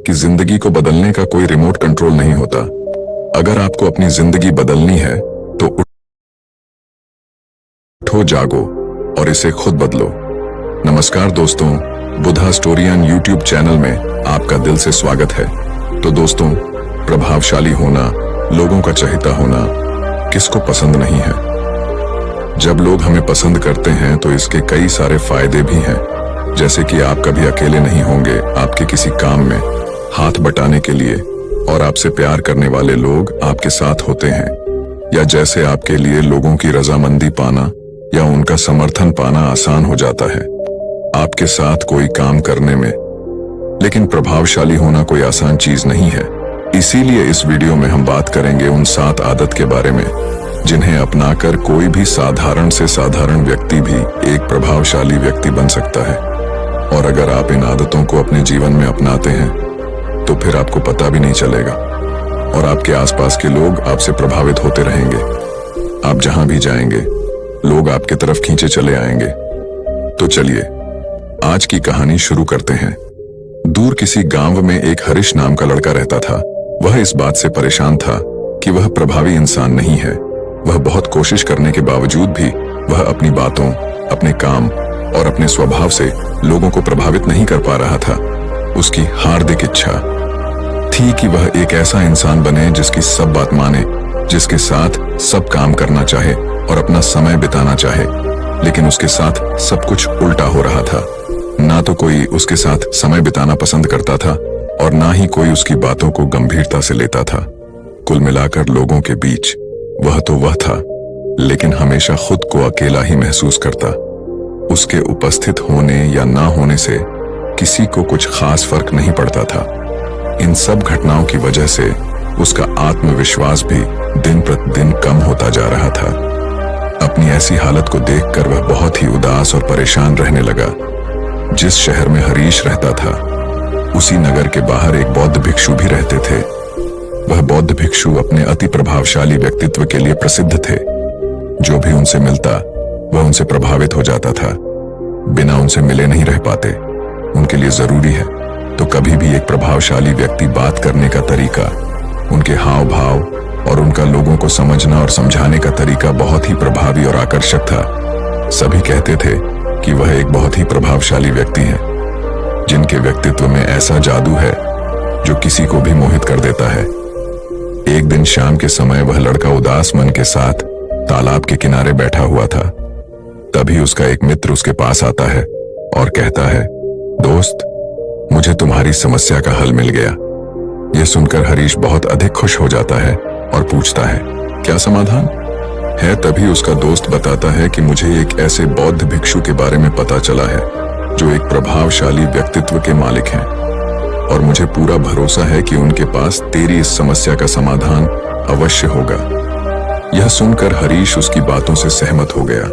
कि जिंदगी को बदलने का कोई रिमोट कंट्रोल नहीं होता। अगर आपको अपनी जिंदगी बदलनी है तो उठो, जागो और इसे खुद बदलो। नमस्कार दोस्तों, बुधा स्टोरियन यूट्यूब चैनल में आपका दिल से स्वागत है। तो दोस्तों, प्रभावशाली होना, लोगों का चहेता होना किसको पसंद नहीं है। जब लोग हमें पसंद करते हैं तो इसके कई सारे फायदे भी हैं, जैसे कि आप कभी अकेले नहीं होंगे आपके किसी काम में हाथ बटाने के लिए, और आपसे प्यार करने वाले लोग आपके साथ होते हैं, या जैसे आपके लिए लोगों की रजामंदी पाना या उनका समर्थन पाना आसान हो जाता है आपके साथ कोई काम करने में। लेकिन प्रभावशाली होना कोई आसान चीज नहीं है। इसीलिए इस वीडियो में हम बात करेंगे उन 7 आदत के बारे में जिन्हें अपनाकर कोई भी साधारण से साधारण व्यक्ति भी एक प्रभावशाली व्यक्ति बन सकता है। और अगर आप इन आदतों को अपने जीवन में अपनाते हैं तो फिर आपको पता भी नहीं चलेगा और आपके आसपास के लोग आपसे प्रभावित होते रहेंगे। आप जहां भी जाएंगे लोग आपके तरफ खींचे चले आएंगे। तो चलिए आज की कहानी शुरू करते हैं। दूर किसी गांव में एक हरीश नाम का लड़का रहता था। वह इस बात से परेशान था कि वह प्रभावी इंसान नहीं है। वह बहुत कोशिश करने के बावजूद भी वह अपनी बातों, अपने काम और अपने स्वभाव से लोगों को प्रभावित नहीं कर पा रहा था। उसकी हार्दिक इच्छा थी कि वह एक ऐसा इंसान बने जिसकी सब बात माने, जिसके साथ सब काम करना चाहे और अपना समय बिताना चाहे। लेकिन उसके साथ सब कुछ उल्टा हो रहा था। ना तो कोई उसके साथ समय बिताना पसंद करता था और ना ही कोई उसकी बातों को गंभीरता से लेता था। कुल मिलाकर लोगों के बीच वह तो वह था, लेकिन हमेशा खुद को अकेला ही महसूस करता। उसके उपस्थित होने या ना होने से किसी को कुछ खास फर्क नहीं पड़ता था। इन सब घटनाओं की वजह से उसका आत्मविश्वास भी दिन प्रतिदिन कम होता जा रहा था। अपनी ऐसी हालत को देखकर वह बहुत ही उदास और परेशान रहने लगा। जिस शहर में हरीश रहता था उसी नगर के बाहर एक बौद्ध भिक्षु भी रहते थे। वह बौद्ध भिक्षु अपने अति प्रभावशाली व्यक्तित्व के लिए प्रसिद्ध थे। जो भी उनसे मिलता वह उनसे प्रभावित हो जाता था। बिना उनसे मिले नहीं रह पाते। उनके लिए जरूरी है तो कभी भी एक प्रभावशाली व्यक्ति बात करने का तरीका, उनके हाव भाव और उनका लोगों को समझना और समझाने का तरीका बहुत ही प्रभावी और आकर्षक था। सभी कहते थे कि वह एक बहुत ही प्रभावशाली व्यक्ति हैं, जिनके व्यक्तित्व में ऐसा जादू है जो किसी को भी मोहित कर देता है। एक दिन शाम के समय वह लड़का उदास मन के साथ तालाब के किनारे बैठा हुआ था। तभी उसका एक मित्र उसके पास आता है और कहता है, दोस्त, मुझे तुम्हारी समस्या का हल मिल गया। यह सुनकर हरीश बहुत अधिक खुश हो जाता है और पूछता है, क्या समाधान है? तभी उसका दोस्त बताता है कि मुझे एक ऐसे बौद्ध भिक्षु के बारे में पता चला है जो एक प्रभावशाली व्यक्तित्व के मालिक हैं, और मुझे पूरा भरोसा है कि उनके पास तेरी इस समस्या का समाधान अवश्य होगा। यह सुनकर हरीश उसकी बातों से सहमत हो गया।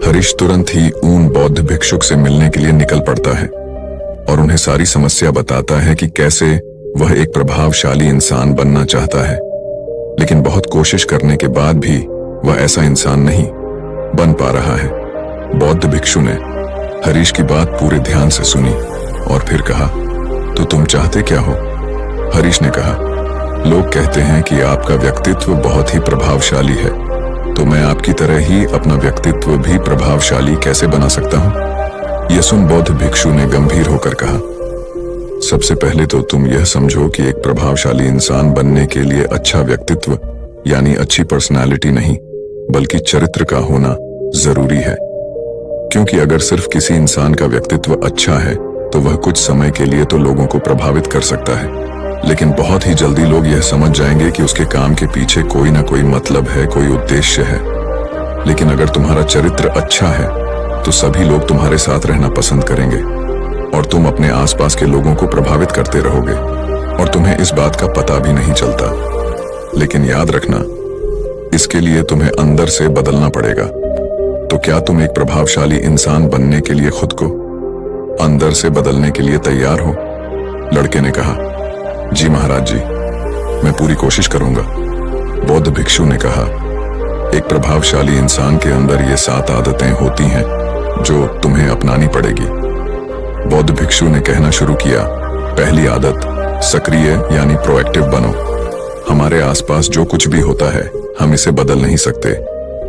हरीश तुरंत ही उन बौद्ध भिक्षुक से मिलने के लिए निकल पड़ता है और उन्हें सारी समस्या बताता है कि कैसे वह एक प्रभावशाली इंसान बनना चाहता है, लेकिन बहुत कोशिश करने के बाद भी वह ऐसा इंसान नहीं बन पा रहा है। बौद्ध भिक्षु ने हरीश की बात पूरे ध्यान से सुनी और फिर कहा, तो तुम चाहते क्या हो? हरीश ने कहा, लोग कहते हैं कि आपका व्यक्तित्व बहुत ही प्रभावशाली है, तो मैं आपकी तरह ही अपना व्यक्तित्व भी प्रभावशाली कैसे बना सकता हूं? यह सुन बौद्ध भिक्षु ने गंभीर होकर कहा, सबसे पहले तो तुम यह समझो कि एक प्रभावशाली इंसान बनने के लिए अच्छा व्यक्तित्व यानी अच्छी पर्सनालिटी नहीं बल्कि चरित्र का होना जरूरी है। क्योंकि अगर सिर्फ किसी इंसान का व्यक्तित्व अच्छा है तो वह कुछ समय के लिए तो लोगों को प्रभावित कर सकता है, लेकिन बहुत ही जल्दी लोग यह समझ जाएंगे कि उसके काम के पीछे कोई ना कोई मतलब है, कोई उद्देश्य है। लेकिन अगर तुम्हारा चरित्र अच्छा है तो सभी लोग तुम्हारे साथ रहना पसंद करेंगे और तुम अपने आसपास के लोगों को प्रभावित करते रहोगे और तुम्हें इस बात का पता भी नहीं चलता। लेकिन याद रखना, इसके लिए तुम्हें अंदर से बदलना पड़ेगा। तो क्या तुम एक प्रभावशाली इंसान बनने के लिए खुद को अंदर से बदलने के लिए तैयार हो? लड़के ने कहा, जी महाराज जी, मैं पूरी कोशिश करूंगा। बौद्ध भिक्षु ने कहा, एक प्रभावशाली इंसान के अंदर ये 7 आदतें होती हैं जो तुम्हें अपनानी पड़ेगी। बौद्ध भिक्षु ने कहना शुरू किया, पहली आदत, सक्रिय यानी प्रोएक्टिव बनो। हमारे आसपास जो कुछ भी होता है हम इसे बदल नहीं सकते,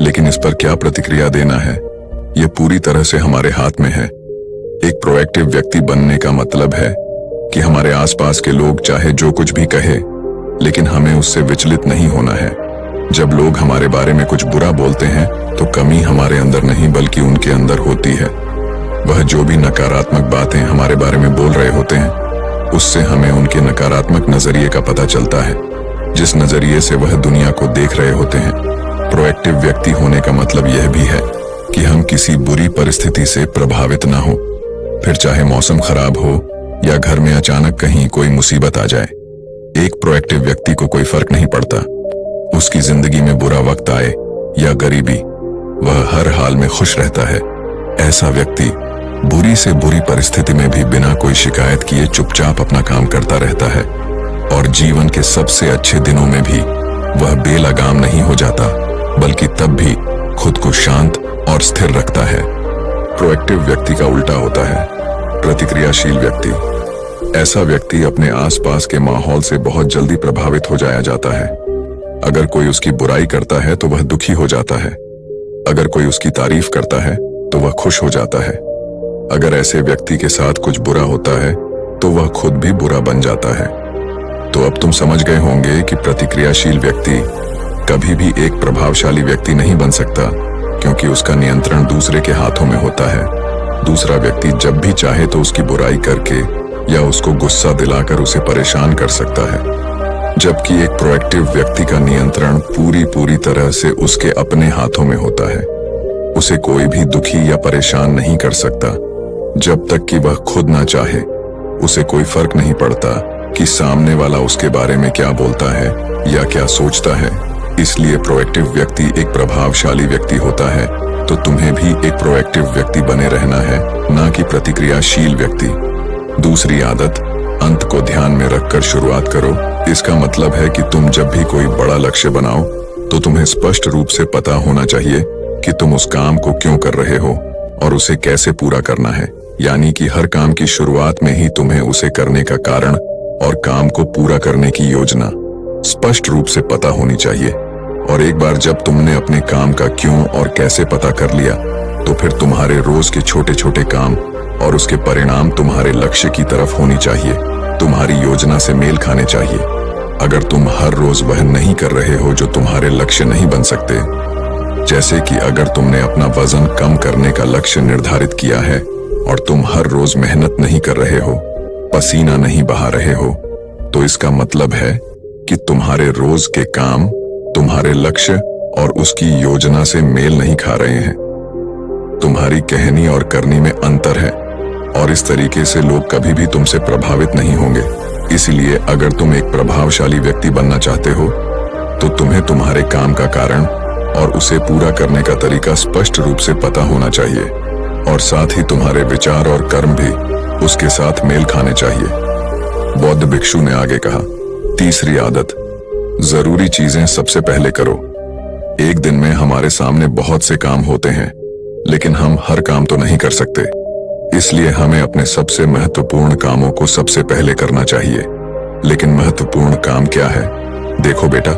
लेकिन इस पर क्या प्रतिक्रिया देना है यह पूरी तरह से हमारे हाथ में है। एक प्रोएक्टिव व्यक्ति बनने का मतलब है कि हमारे आसपास के लोग चाहे जो कुछ भी कहे, लेकिन हमें उससे विचलित नहीं होना है। जब लोग हमारे बारे में कुछ बुरा बोलते हैं तो कमी हमारे अंदर नहीं बल्कि उनके अंदर होती है। वह जो भी नकारात्मक बातें हमारे बारे में बोल रहे होते हैं उससे हमें उनके नकारात्मक नजरिए का पता चलता है, जिस नजरिए से वह दुनिया को देख रहे होते हैं। प्रोएक्टिव व्यक्ति होने का मतलब यह भी है कि हम किसी बुरी परिस्थिति से प्रभावित ना हो, फिर चाहे मौसम खराब हो या घर में अचानक कहीं कोई मुसीबत आ जाए। एक प्रोएक्टिव व्यक्ति को कोई फर्क नहीं पड़ता उसकी जिंदगी में बुरा वक्त आए या गरीबी, वह हर हाल में खुश रहता है। ऐसा व्यक्ति बुरी से बुरी परिस्थिति में भी बिना कोई शिकायत किए चुपचाप अपना काम करता रहता है, और जीवन के सबसे अच्छे दिनों में भी वह बेलगाम नहीं हो जाता, बल्कि तब भी खुद को शांत और स्थिर रखता है। प्रोएक्टिव व्यक्ति का उल्टा होता है प्रतिक्रियाशील व्यक्ति। ऐसा व्यक्ति अपने आसपास के माहौल से बहुत जल्दी प्रभावित हो जाया जाता है। अगर कोई उसकी बुराई करता है तो वह दुखी हो जाता है, अगर कोई उसकी तारीफ करता है तो वह खुश हो जाता है। अगर ऐसे व्यक्ति के साथ कुछ बुरा होता है तो वह खुद भी बुरा बन जाता है। तो अब तुम समझ गए होंगे कि प्रतिक्रियाशील व्यक्ति कभी भी एक प्रभावशाली व्यक्ति नहीं बन सकता, क्योंकि उसका नियंत्रण दूसरे के हाथों में होता है। दूसरा व्यक्ति जब भी चाहे तो उसकी बुराई करके या उसको गुस्सा दिलाकर उसे परेशान कर सकता है, जबकि एक प्रोएक्टिव व्यक्ति का नियंत्रण पूरी तरह से उसके अपने हाथों में होता है। उसे कोई भी दुखी या परेशान नहीं कर सकता जब तक कि वह खुद ना चाहे। उसे कोई फर्क नहीं पड़ता कि सामने वाला उसके बारे में क्या बोलता है या क्या सोचता है। इसलिए प्रोएक्टिव व्यक्ति एक प्रभावशाली व्यक्ति होता है। तो तुम्हें भी एक प्रोएक्टिव व्यक्ति बने रहना है, ना कि प्रतिक्रियाशील व्यक्ति। दूसरी आदत, अंत को ध्यान में रखकर शुरुआत करो। इसका मतलब है कि तुम जब भी कोई बड़ा लक्ष्य बनाओ तो तुम्हें स्पष्ट रूप से पता होना चाहिए कि तुम उस काम को क्यों कर रहे हो और उसे कैसे पूरा करना है। यानी कि हर काम की शुरुआत में ही तुम्हें उसे करने का कारण और काम को पूरा करने की योजना स्पष्ट रूप से पता होनी चाहिए। और एक बार जब तुमने अपने काम का क्यों और कैसे पता कर लिया, तो फिर तुम्हारे रोज के छोटे छोटे काम और उसके परिणाम तुम्हारे लक्ष्य की तरफ होनी चाहिए, तुम्हारी योजना से मेल खाने चाहिए। अगर तुम हर रोज वह नहीं कर रहे हो जो तुम्हारे लक्ष्य नहीं बन सकते, जैसे कि अगर तुमने अपना वजन कम करने का लक्ष्य निर्धारित किया है और तुम हर रोज मेहनत नहीं कर रहे हो, पसीना नहीं बहा रहे हो, तो इसका मतलब है कि तुम्हारे रोज के काम तुम्हारे लक्ष्य और उसकी योजना से मेल नहीं खा रहे हैं। तुम्हारी कहनी और करनी में अंतर है, और इस तरीके से लोग कभी भी तुमसे प्रभावित नहीं होंगे। इसलिए अगर तुम एक प्रभावशाली व्यक्ति बनना चाहते हो तो तुम्हें तुम्हारे काम का कारण और उसे पूरा करने का तरीका स्पष्ट रूप से पता होना चाहिए, और साथ ही तुम्हारे विचार और कर्म भी उसके साथ मेल खाने चाहिए। बौद्ध भिक्षु ने आगे कहा, तीसरी आदत, जरूरी चीजें सबसे पहले करो। एक दिन में हमारे सामने बहुत से काम होते हैं, लेकिन हम हर काम तो नहीं कर सकते। इसलिए हमें अपने सबसे महत्वपूर्ण कामों को सबसे पहले करना चाहिए। लेकिन महत्वपूर्ण काम क्या है? देखो बेटा,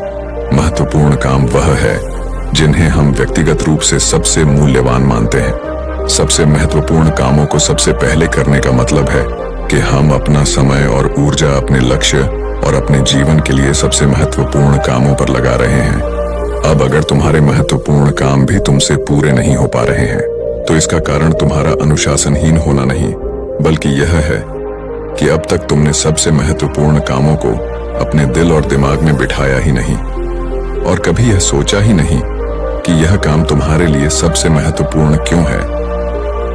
महत्वपूर्ण काम वह है जिन्हें हम व्यक्तिगत रूप से सबसे मूल्यवान मानते हैं। सबसे महत्वपूर्ण कामों को सबसे पहले करने का मतलब है कि हम अपना समय और ऊर्जा अपने लक्ष्य और अपने जीवन के लिए सबसे महत्वपूर्ण कामों पर लगा रहे हैं। अब अगर तुम्हारे महत्वपूर्ण काम भी तुमसे पूरे नहीं हो पा रहे हैं, तो इसका कारण तुम्हारा अनुशासनहीन होना नहीं, बल्कि यह है कि अब तक तुमने सबसे महत्वपूर्ण कामों को अपने दिल और दिमाग में बिठाया ही नहीं, और कभी यह सोचा ही नहीं कि यह काम तुम्हारे लिए सबसे महत्वपूर्ण क्यों है।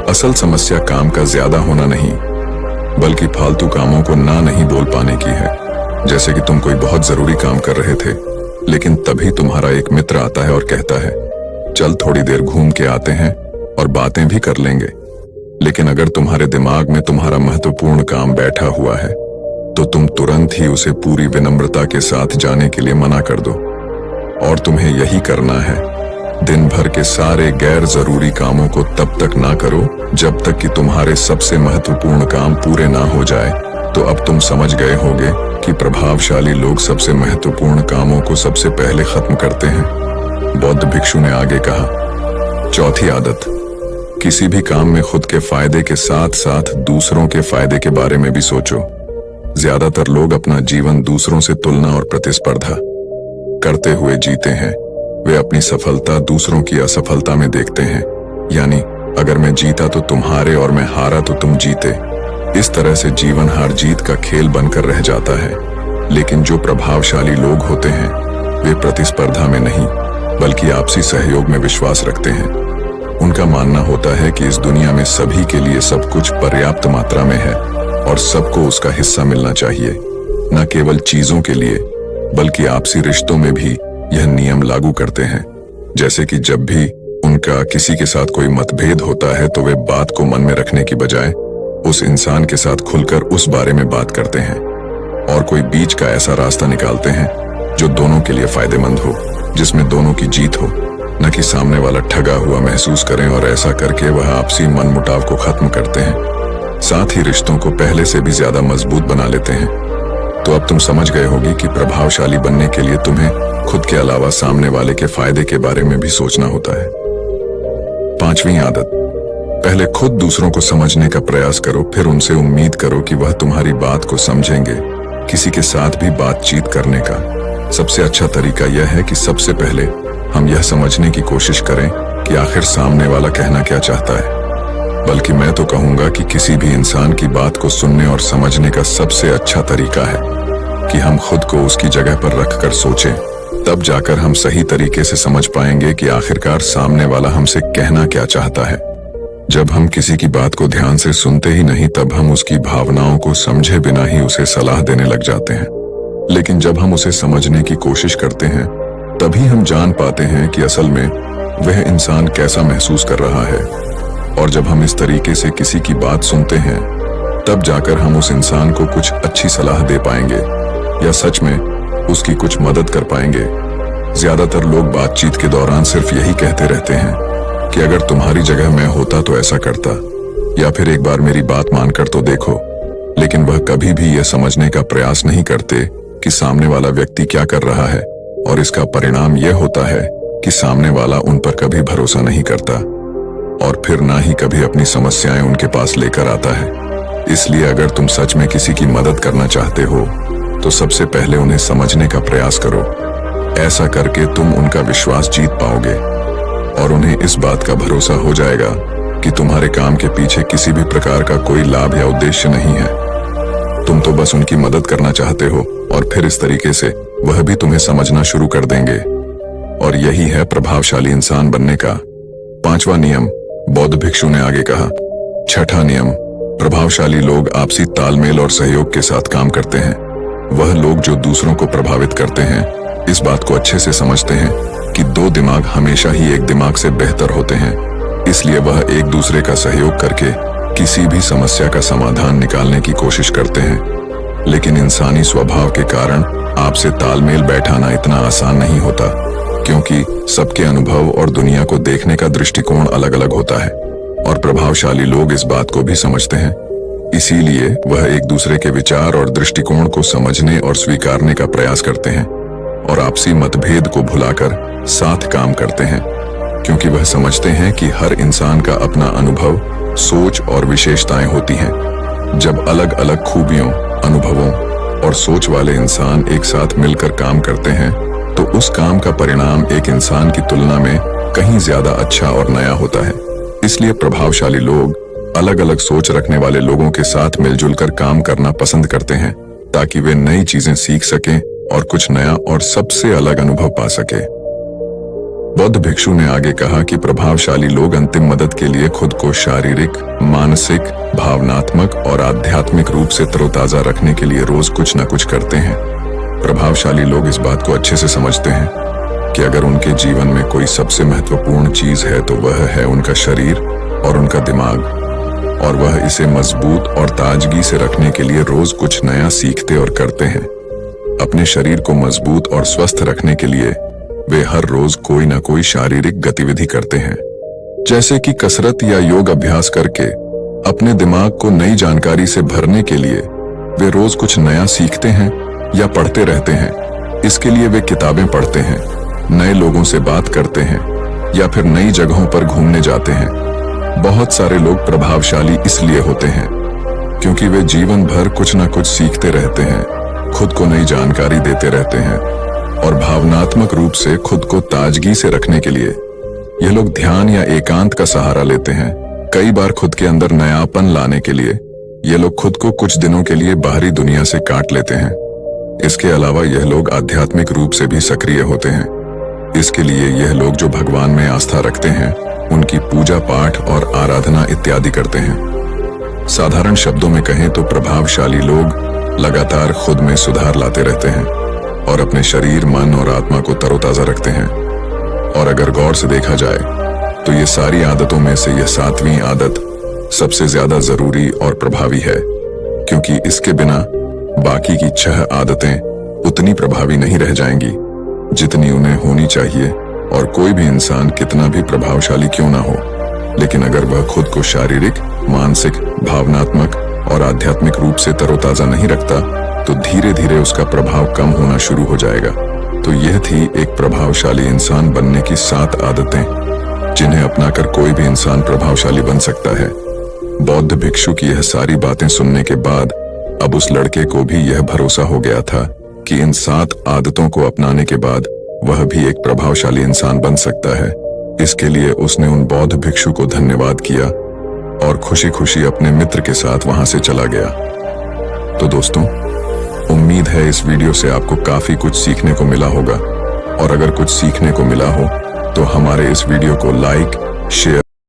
असल समस्या काम का ज्यादा होना नहीं, बल्कि फालतू कामों को ना नहीं बोल पाने की है। जैसे कि तुम कोई बहुत जरूरी काम कर रहे थे, लेकिन तभी तुम्हारा एक मित्र आता है और कहता है, चल थोड़ी देर घूम के आते हैं और बातें भी कर लेंगे। लेकिन अगर तुम्हारे दिमाग में तुम्हारा महत्वपूर्ण काम बैठा हुआ है, तो तुम तुरंत ही उसे पूरी विनम्रता के साथ जाने के लिए मना कर दो। और तुम्हें यही करना है। दिन भर के सारे गैर जरूरी कामों को तब तक ना करो जब तक कि तुम्हारे सबसे महत्वपूर्ण काम पूरे ना हो जाए, तो अब तुम समझ गए होगे कि प्रभावशाली लोग सबसे महत्वपूर्ण कामों को सबसे पहले खत्म करते हैं। बौद्ध भिक्षु ने आगे कहा, चौथी आदत, किसी भी काम में खुद के फायदे के साथ साथ दूसरों के फायदे के बारे में भी सोचो। ज्यादातर लोग अपना जीवन दूसरों से तुलना और प्रतिस्पर्धा करते हुए जीते हैं। वे अपनी सफलता दूसरों की असफलता में देखते हैं, यानी अगर मैं जीता तो तुम हारे और मैं हारा तो तुम जीते। इस तरह से जीवन हार जीत का खेल बनकर रह जाता है। लेकिन जो प्रभावशाली लोग होते हैं वे प्रतिस्पर्धा में नहीं बल्कि आपसी सहयोग में विश्वास रखते हैं। उनका मानना होता है कि इस दुनिया में सभी के लिए सब कुछ पर्याप्त मात्रा में है और सबको उसका हिस्सा मिलना चाहिए। न केवल चीजों के लिए बल्कि आपसी रिश्तों में भी यह नियम लागू करते हैं। जैसे कि जब भी उनका किसी के साथ कोई मतभेद होता है तो वे बात को मन में रखने की बजाय उस इंसान के साथ खुलकर उस बारे में बात करते हैं और कोई बीच का ऐसा रास्ता निकालते हैं जो दोनों के लिए फायदेमंद हो, जिसमें दोनों की जीत हो, न कि सामने वाला ठगा हुआ महसूस करें। और ऐसा करके वह आपसी मनमुटाव को खत्म करते हैं, साथ ही रिश्तों को पहले से भी ज्यादा मजबूत बना लेते हैं। तो अब तुम समझ गए होगी कि प्रभावशाली बनने के लिए तुम्हें खुद के अलावा सामने वाले के फायदे के बारे में भी सोचना होता है। पांचवी आदत, पहले खुद दूसरों को समझने का प्रयास करो, फिर उनसे उम्मीद करो कि वह तुम्हारी बात को समझेंगे। किसी के साथ भी बातचीत करने का सबसे अच्छा तरीका यह है कि सबसे पहले हम यह समझने की कोशिश करें कि आखिर सामने वाला कहना क्या चाहता है। बल्कि मैं तो कहूंगा कि किसी भी इंसान की बात को सुनने और समझने का सबसे अच्छा तरीका है कि हम खुद को उसकी जगह पर रखकर सोचें। तब जाकर हम सही तरीके से समझ पाएंगे कि आखिरकार सामने वाला हमसे कहना क्या चाहता है। जब हम किसी की बात को ध्यान से सुनते ही नहीं तब हम उसकी भावनाओं को समझे बिना ही उसे सलाह देने लग जाते हैं। लेकिन जब हम उसे समझने की कोशिश करते हैं तभी हम जान पाते हैं कि असल में वह इंसान कैसा महसूस कर रहा है। और जब हम इस तरीके से किसी की बात सुनते हैं तब जाकर हम उस इंसान को कुछ अच्छी सलाह दे पाएंगे या सच में उसकी कुछ मदद कर पाएंगे। ज्यादातर लोग बातचीत के दौरान सिर्फ यही कहते रहते हैं कि अगर तुम्हारी जगह मैं होता तो ऐसा करता, या फिर एक बार मेरी बात मानकर तो देखो। लेकिन वह कभी भी यह समझने का प्रयास नहीं करते कि सामने वाला व्यक्ति क्या कर रहा है, और इसका परिणाम यह होता है कि सामने वाला उन पर कभी भरोसा नहीं करता और फिर ना ही कभी अपनी समस्याएं उनके पास लेकर आता है। इसलिए अगर तुम सच में किसी की मदद करना चाहते हो तो सबसे पहले उन्हें समझने का प्रयास करो। ऐसा करके तुम उनका विश्वास जीत पाओगे और उन्हें इस बात का भरोसा हो जाएगा कि तुम्हारे काम के पीछे किसी भी प्रकार का कोई लाभ या उद्देश्य नहीं है। तुम तो बस उनकी मदद करना चाहते हो और फिर इस तरीके से वह भी तुम्हें समझना शुरू कर देंगे। और यही है प्रभावशाली इंसान बनने का पांचवा नियम, बौद्ध भिक्षु ने आगे कहा। छठा नियम, प्रभावशाली लोग आपसी तालमेल और सहयोग के साथ काम करते हैं। वह लोग जो दूसरों को प्रभावित करते हैं इस बात को अच्छे से समझते हैं कि दो दिमाग हमेशा ही एक दिमाग से बेहतर होते हैं। इसलिए वह एक दूसरे का सहयोग करके किसी भी समस्या का समाधान निकालने की कोशिश करते हैं। लेकिन इंसानी स्वभाव के कारण आपसे तालमेल बैठाना इतना आसान नहीं होता, क्योंकि सबके अनुभव और दुनिया को देखने का दृष्टिकोण अलग अलग होता है और प्रभावशाली लोग इस बात को भी समझते हैं। इसीलिए वह एक दूसरे के विचार और दृष्टिकोण को समझने और स्वीकारने का प्रयास करते हैं और आपसी मतभेद को भुलाकर साथ काम करते हैं, क्योंकि वह समझते हैं कि हर इंसान का अपना अनुभव, सोच और विशेषताएं होती हैं। जब अलग अलग खूबियों, अनुभवों और सोच वाले इंसान एक साथ मिलकर काम करते हैं तो उस काम का परिणाम एक इंसान की तुलना में कहीं ज्यादा अच्छा और नया होता है। इसलिए प्रभावशाली लोग अलग अलग सोच रखने वाले लोगों के साथ मिलजुल कर काम करना पसंद करते हैं ताकि वे नई चीजें सीख सकें और कुछ नया और सबसे अलग अनुभव पा सके। बौद्ध भिक्षु ने आगे कहा कि प्रभावशाली लोग अंतिम मदद के लिए खुद को शारीरिक, मानसिक, भावनात्मक और आध्यात्मिक रूप से तरोताजा रखने के लिए रोज कुछ न कुछ करते हैं। प्रभावशाली लोग इस बात को अच्छे से समझते हैं कि अगर उनके जीवन में कोई सबसे महत्वपूर्ण चीज है तो वह है उनका शरीर और उनका दिमाग, और वह इसे मजबूत और ताजगी से रखने के लिए रोज कुछ नया सीखते और करते हैं। अपने शरीर को मजबूत और स्वस्थ रखने के लिए वे हर रोज कोई ना कोई शारीरिक गतिविधि करते हैं, जैसे कि कसरत या योग अभ्यास करके। अपने दिमाग को नई जानकारी से भरने के लिए वे रोज कुछ नया सीखते हैं या पढ़ते रहते हैं। इसके लिए वे किताबें पढ़ते हैं, नए लोगों से बात करते हैं या फिर नई जगहों पर घूमने जाते हैं। बहुत सारे लोग प्रभावशाली इसलिए होते हैं क्योंकि वे जीवन भर कुछ ना कुछ सीखते रहते हैं, खुद को नई जानकारी देते रहते हैं और भावनात्मक रूप से खुद को ताजगी से रखने के लिए ये लोग ध्यान या एकांत का सहारा लेते हैं। कई बार खुद के अंदर नयापन लाने के लिए ये लोग खुद को कुछ दिनों के लिए बाहरी दुनिया से काट लेते हैं। इसके अलावा यह लोग आध्यात्मिक रूप से भी सक्रिय होते हैं। इसके लिए यह लोग जो भगवान में आस्था रखते हैं उनकी पूजा पाठ और आराधना इत्यादि करते हैं। साधारण शब्दों में कहें तो प्रभावशाली लोग लगातार खुद में सुधार लाते रहते हैं और अपने शरीर, मन और आत्मा को तरोताजा रखते हैं। और अगर गौर से देखा जाए तो ये सारी आदतों में से यह 7वीं आदत सबसे ज्यादा जरूरी और प्रभावी है, क्योंकि इसके बिना बाकी की 6 आदतें उतनी प्रभावी नहीं रह जाएंगी जितनी उन्हें होनी चाहिए। और कोई भी इंसान कितना भी प्रभावशाली क्यों ना हो, लेकिन अगर वह खुद को शारीरिक, मानसिक, भावनात्मक और आध्यात्मिक रूप से तरोताजा नहीं रखता तो धीरे धीरे उसका प्रभाव कम होना शुरू हो जाएगा। तो यह थी एक प्रभावशाली इंसान बनने की 7 आदतें जिन्हें अपनाकर कोई भी इंसान प्रभावशाली बन सकता है। बौद्ध भिक्षु की यह सारी बातें सुनने के बाद अब उस लड़के को भी यह भरोसा हो गया था कि इन 7 आदतों को अपनाने के बाद वह भी एक प्रभावशाली इंसान बन सकता है। इसके लिए उसने उन बौद्ध भिक्षु को धन्यवाद किया और खुशी खुशी अपने मित्र के साथ वहां से चला गया। तो दोस्तों, उम्मीद है इस वीडियो से आपको काफी कुछ सीखने को मिला होगा, और अगर कुछ सीखने को मिला हो तो हमारे इस वीडियो को लाइक, शेयर